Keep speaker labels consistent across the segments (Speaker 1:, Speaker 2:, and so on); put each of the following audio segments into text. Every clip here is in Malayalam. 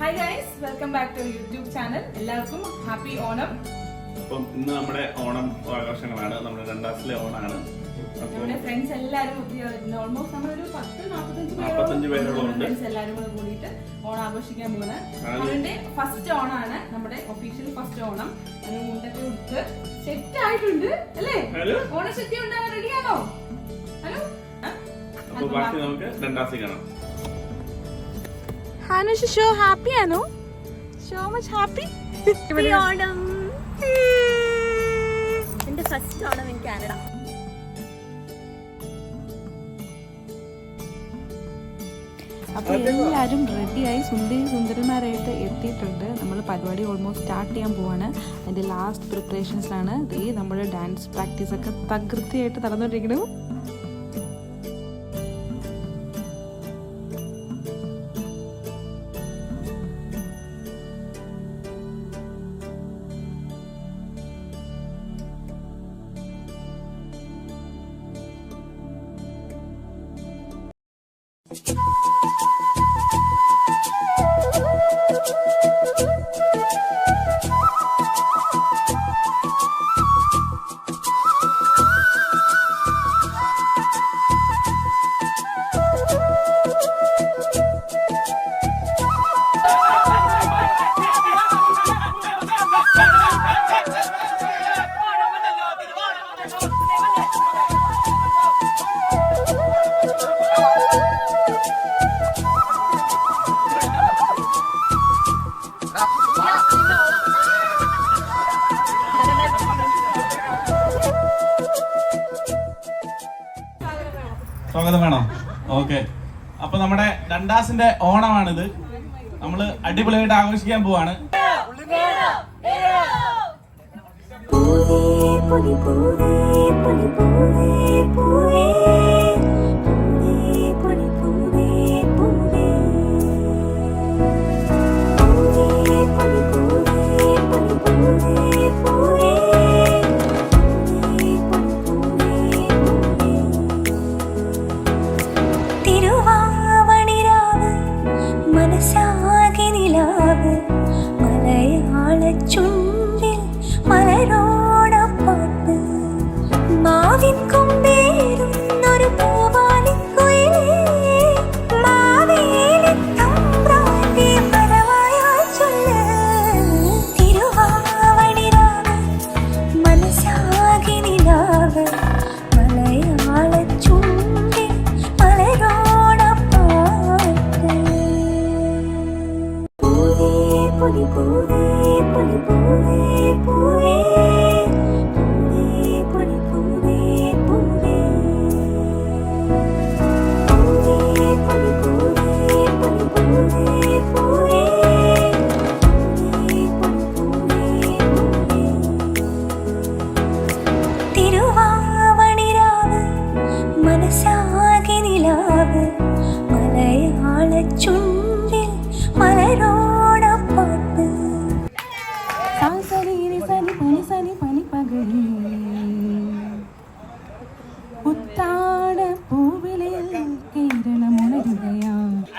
Speaker 1: Hi guys, welcome back to our YouTube channel. എല്ലാവർക്കും ഹാപ്പി ഓണം.
Speaker 2: അപ്പം ഇന്ന് നമ്മുടെ ഓണം ആഘോഷങ്ങളാണ്. നമ്മുടെ രണ്ടാസിലെ ഓണാണ്.
Speaker 1: നമ്മുടെ ഫ്രണ്ട്സ് എല്ലാവരും ഓൾമോസ്റ്റ് നമ്മളൊരു 40-45
Speaker 2: പേരോളം
Speaker 1: ഫ്രണ്ട്സ് എല്ലാവരും കൂടെ കൂടിയിട്ട് ഓണം ആഘോഷിക്കാൻ പോകുന്നത്. അവരുടെ ഫസ്റ്റ് ഓണാണ്, നമ്മുടെ ഒഫീഷ്യൽ ഫസ്റ്റ് ഓണം. അതിന് മുണ്ടൊക്കെ കൊടുത്ത് സെറ്റ് ആയിട്ടുണ്ട് അല്ലേ? ഓണം സെറ്റ് ഉണ്ടാകാൻ റെഡിയാണോ? ഹലോ,
Speaker 2: അപ്പോൾ ബാക്കി നമുക്ക് രണ്ടാസിൽ കാണാം.
Speaker 1: Hanush so happy Anu, so much happy.
Speaker 3: Happy Onam. എന്റെ ഫസ്റ്റ് ഓണം ഇൻ കാനഡ.
Speaker 4: അപ്പോൾ എല്ലാവരും റെഡിയായി സുന്ദരന്മാരായിട്ട് എത്തിയിട്ടുണ്ട്. നമ്മൾ പരിപാടി ഓൾമോസ്റ്റ് സ്റ്റാർട്ട് ചെയ്യാൻ പോവാണ്. അതിൻ്റെ ലാസ്റ്റ് പ്രിപ്പറേഷൻസാണ്. ഈ നമ്മുടെ ഡാൻസ് പ്രാക്ടീസൊക്കെ തകൃതിയായിട്ട് നടന്നുകൊണ്ടിരിക്കുന്നു.
Speaker 2: സ്വാഗതം വേണം. ഓക്കെ, അപ്പൊ നമ്മുടെ രണ്ടാസിന്റെ ഓണമാണിത്. നമ്മള് അടിപൊളിയായിട്ട് ആഘോഷിക്കാൻ പോവാണ്.
Speaker 3: ചുണ്ടിൽ മലരോടപ്പാട്ട് മാവിൻ കൊമ്പേറുന്നൊരു പൂവാലിക്കുയിലേ മാവേലി തമ്പ്രാന്റെ വരവായാൽ ചൊല്ല് തിരുവാവണിരാവ് മനസ്സാകെ നിലാവ് മലയാള ചുണ്ടിൽ മലരോടപ്പാട്ട് പൂവേ പൂവേ തിരുവാവണിരാവ് മനസ്സാകെ നിലാവ് മലയാള ചുണ്ടിൽ മലരോടപ്പാട്ട്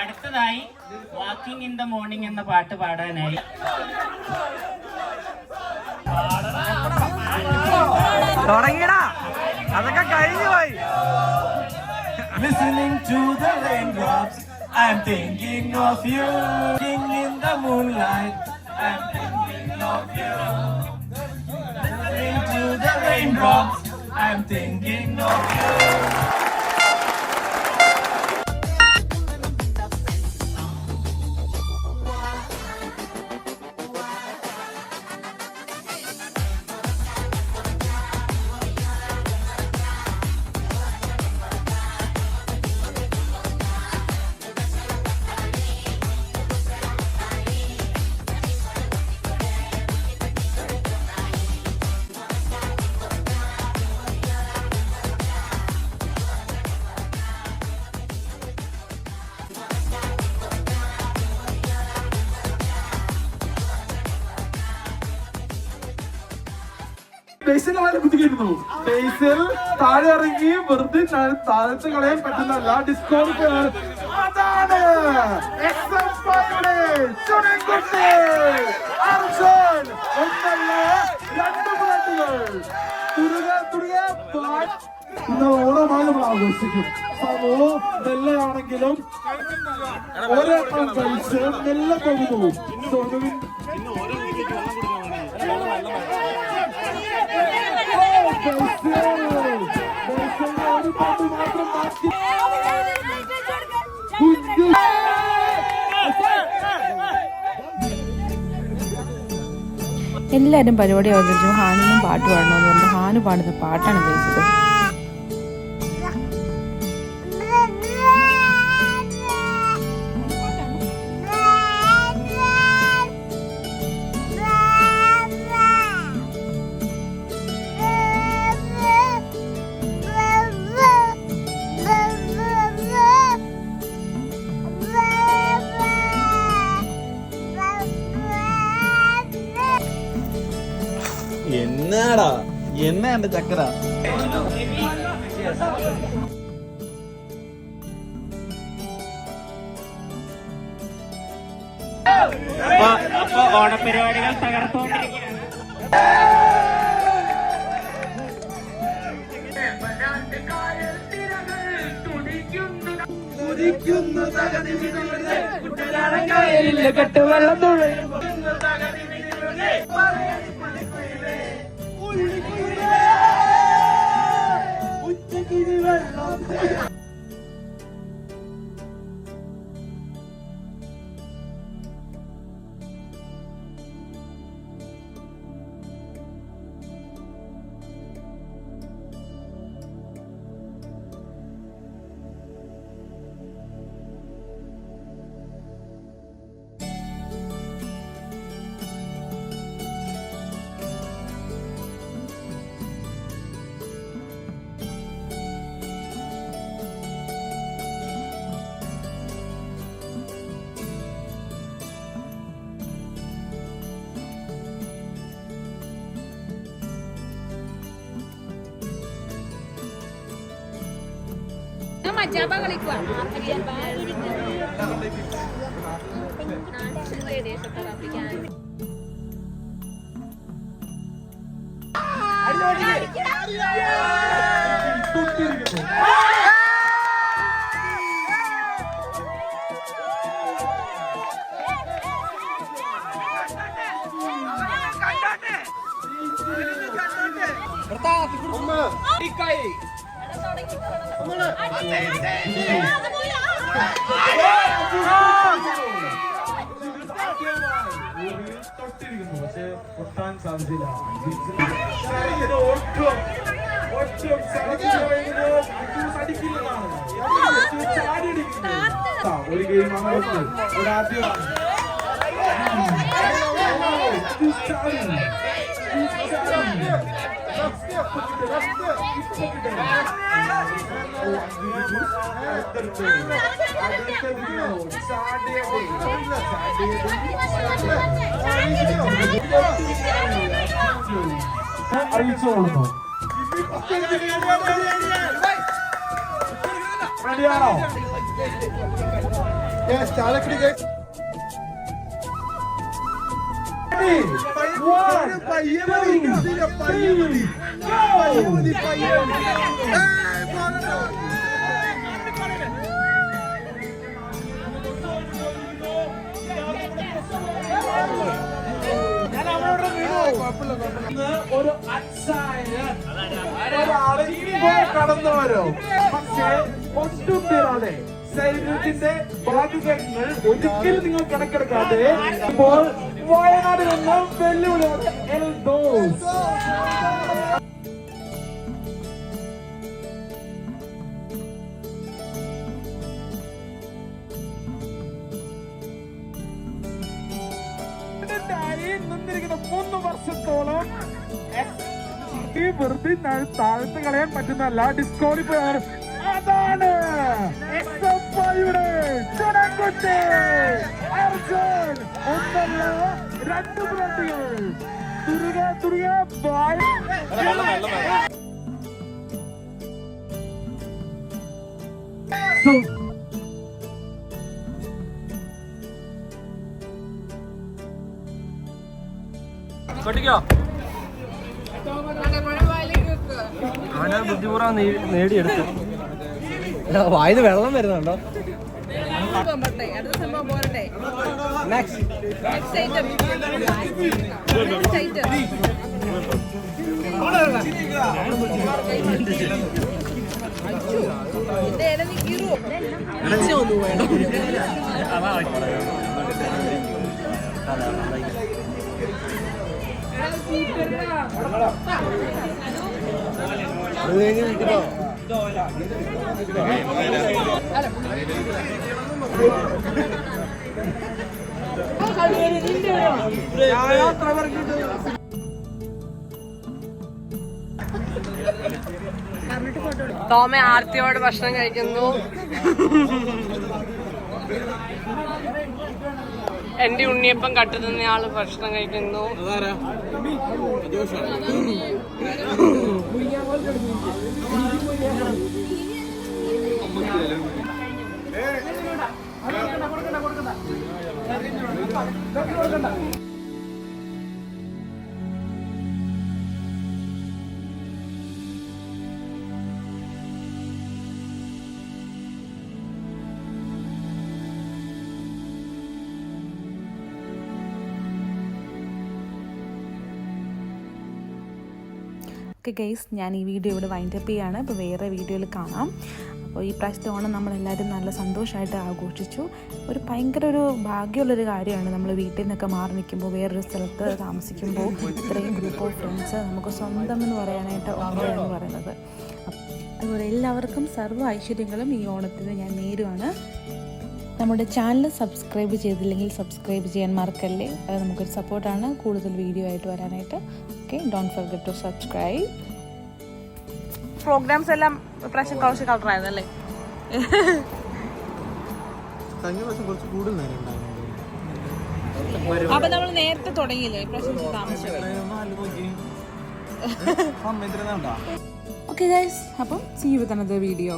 Speaker 5: അടുത്തതായി വാക്കിംഗ് ഇൻ ദ മോർണിംഗ് എന്ന പാട്ട് പാടാനായി
Speaker 6: തുടങ്ങിയടാ, അതൊക്കെ കഴിഞ്ഞു പോയി.
Speaker 7: Listening to the raindrops, I'm thinking of you. Singing in the moonlight, I'm thinking of you. Listening to the raindrops, I'm thinking of you.
Speaker 8: കുത്തിക്കുന്നു ഫേസിൽ താഴെ ഇറങ്ങി വെറുതെ താഴത്ത് കളയാൻ പറ്റുന്നല്ല ഡിസ്കൗണ്ട് അതാണ് XM5 ചുണൻകുട്ടി അർജുൻ ഒന്നല്ല രണ്ട് ബ്രെഡുകൾ ഇന്ന് ഓണമായി നമ്മൾ ആഘോഷിക്കും. സോ നെല്ലയാണെങ്കിലും ഒരെണ്ണം കഴിച്ച് നെല്ല പോകുന്നു. ഒരു പണ്ട് മാത്രം ബാക്കി.
Speaker 4: എല്ലാവരും പരിപാടി അവതരിച്ചു. ഹാനിനും പാട്ട് പാടണമെന്ന് പറഞ്ഞു. ഹാനു പാടുന്ന പാട്ടാണ് കഴിച്ചത്.
Speaker 6: എന്നാടാ എന്നാ എന്റെ ചക്കര
Speaker 5: അപ്പൊ ഓണപരിപാടികൾ തകർത്തുകൊണ്ടിരിക്കുകയാണ്.
Speaker 7: കെട്ടുവെള്ളം തുഴയും
Speaker 1: മജാബ കളിക്കുക.
Speaker 8: തൊട്ടിരിക്കുന്നു, പക്ഷെ പൊട്ടാൻ സാധ്യതയില്ല. ഒരു ഗെയിം അങ്ങനെ ആദ്യം അറിയിച്ചോളുന്നു. റെഡിയാണോ? ഒരു അച്ചായൻ ഒരാള് ഇപ്പോ കടന്നു വരും. പക്ഷേ ഒട്ടും തീരാതെ സൈന്യത്തിന്റെ ബാധ്യതകൾ ഒരിക്കലും നിങ്ങൾ കണക്കെടുക്കാതെ ഇപ്പോൾ വയനാട്ടിൽ നിന്നും വെല്ലുവിളിയോടെ എൽദോസ് നിന്നിരിക്കുന്ന 3 വർഷത്തോളം വെറുതെ താഴ്ത്ത് കളയാൻ പറ്റുന്നല്ല, ഡിസ്ക്വാളിഫൈ. അതാണ് SFIയുടെ ചുണൻകുട്ടി അർജുൻ. ഒന്നല്ല രണ്ട് ബ്രെഡുകൾ തുരുക
Speaker 7: അവനെ ബുദ്ധിപൂർവ്വം നേടിയെടുത്തു. വായിന്ന് വെള്ളം വരുന്നുണ്ടോ?
Speaker 1: അടുത്ത സംഭവം പോരട്ടെ.
Speaker 7: Next
Speaker 1: Next item. Next item. അയ്യോ, ഇതിന്റെ ഇല നീ കീറുവോ?
Speaker 9: ടോമ ആർത്തിയോട് ഭക്ഷണം കഴിക്കുന്നു. എന്റെ ഉണ്ണിയപ്പം കട്ടുന്നയാള് ഭക്ഷണം കഴിക്കുന്നു.
Speaker 4: ഓക്കെ ഗൈസ്, ഞാൻ ഈ വീഡിയോ ഇവിടെ വൈൻഡപ്പ് ചെയ്യാണ്. അപ്പോൾ വേറെ വീഡിയോയിൽ കാണാം. അപ്പോൾ ഈ പ്രാവശ്യത്തെ ഓണം നമ്മളെല്ലാവരും നല്ല സന്തോഷമായിട്ട് ആഘോഷിച്ചു. ഒരു ഭയങ്കര ഒരു ഭാഗ്യമുള്ളൊരു കാര്യമാണ് നമ്മൾ വീട്ടിൽ നിന്നൊക്കെ മാറി നിൽക്കുമ്പോൾ, വേറൊരു സ്ഥലത്ത് താമസിക്കുമ്പോൾ ഇത്രയും ഗ്രൂപ്പ് ഓഫ് ഫ്രണ്ട്സ് നമുക്ക് സ്വന്തം എന്ന് പറയാനായിട്ട് ഓണമെന്ന് പറയുന്നത്. അതുപോലെ എല്ലാവർക്കും സർവ്വ ഐശ്വര്യങ്ങളും ഈ ഓണത്തിന് ഞാൻ നേരുവാണ്. നമ്മുടെ ചാനൽ സബ്സ്ക്രൈബ് ചെയ്തില്ലെങ്കിൽ സബ്സ്ക്രൈബ് ചെയ്യാൻ മറക്കല്ലേ. അത് നമുക്കൊരു സപ്പോർട്ടാണ് കൂടുതൽ വീഡിയോ ആയിട്ട് വരാനായിട്ട്. Okay, don't forget to subscribe.
Speaker 9: Programs എല്ലാം പ്രാവശ്യം കുറച്ച് കളറായതല്ലേ?
Speaker 7: കുറച്ച് കൂടുതൽ നേരം ഉണ്ടായിരുന്നു.
Speaker 9: അപ്പൊ നമ്മൾ നേരത്തെ തുടങ്ങിയില്ലേ? പ്രാവശ്യം താമസിച്ചു.
Speaker 4: ഓക്കെ ഗൈസ്, അപ്പം see you with another video.